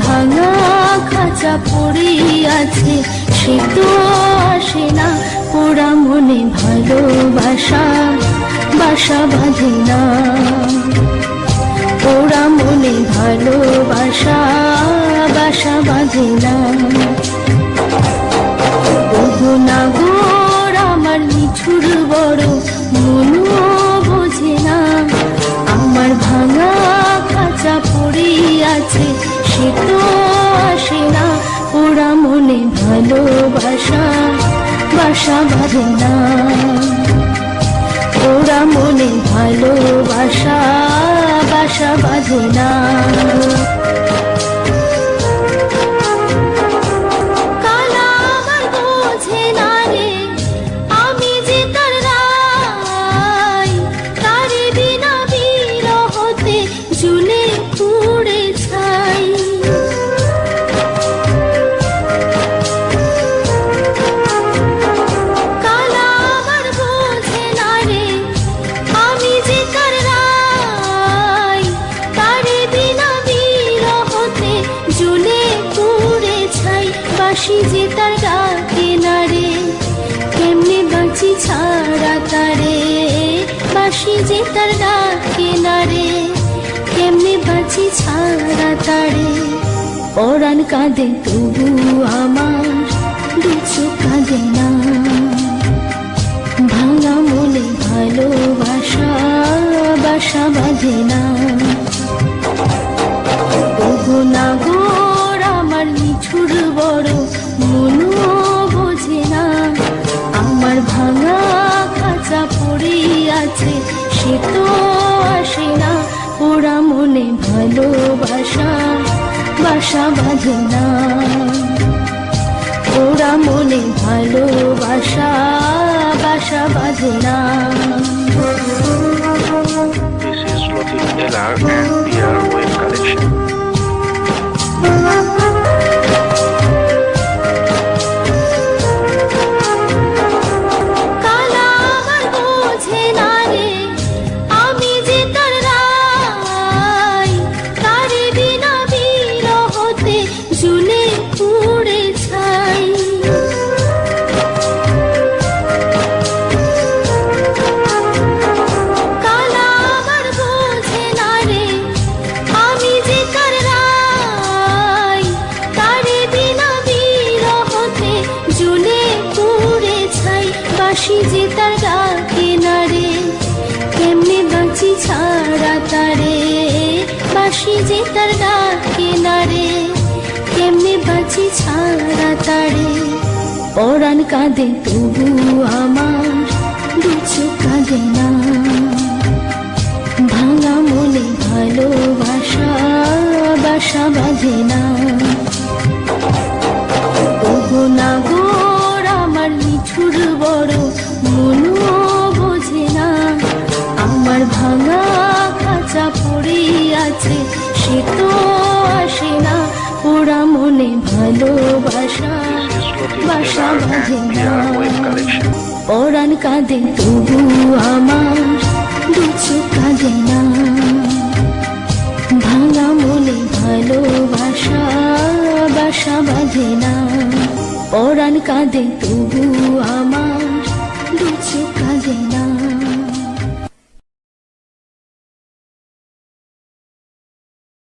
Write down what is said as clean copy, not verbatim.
ভাঙা খাঁচা পড়ে আছে, সে তো আসে না। পোড়া মনে ভালোবাসা বাসা বাঁধে না, পোড়া মনে ভালোবাসা বাসা বাঁধে না। ওগো নাগর আমার নিঠুর বড়, মনও বোঝে না। আমার ভাঙা খাঁচা পড়ে আছে, সে তো আসে না। পোড়া মনে ভালোবাসা বাসা বাঁধে না, পোড়া মনে ভালোবাসা বাসা বাঁধে না। বাঁশি যে তার ডাকে না রে, কেমনে বাঁচি ছাড়া তারে। বাঁশি যে তার ডাকে না রে, কেমনে বাঁচি ছাড়া তারে। পরাণ কাঁদে তবু আমার দু চোখ কাঁদে না, ভাঙা মনে ভালোবাসা বাসা বাঁধে না। ওগো নাগর আমার নিঠুর বড়, মনও বোঝে না। আমার ভাঙা খাঁচা পড়ে আছে, সে তো আসে না। পোড়া মনে ভালোবাসা বাসা বাঁধে না, পোড়া মনে ভালোবাসা বাসা বাঁধে না। This is Latif LR and PR Wave Collection. বাঁশি যে তার ডাকে না রে, কেমনে বাঁচি ছাড়া তারে। বাঁশি যে তার ডাকে না রে, কেমনে বাঁচি ছাড়া তারে। পরাণ কাঁদে তবু আমার দু চোখ কাঁদে না, ভাঙা মনে ভালোবাসা বাসা বাঁধে না। ওগো নাগর আমার নিঠুর বড়, মনও বোঝে না। আমার ভাঙা খাঁচা পড়ে আছে, সে তো আসে না। পোড়া মনে ভালোবাসা বাসা বাঁধে না। পরাণ কাঁদে তবু আমার দু চোখ কাঁদে না, ভাঙা মনে ভালোবাসা বাসা বাঁধে না। পরাণ কাঁদে তবু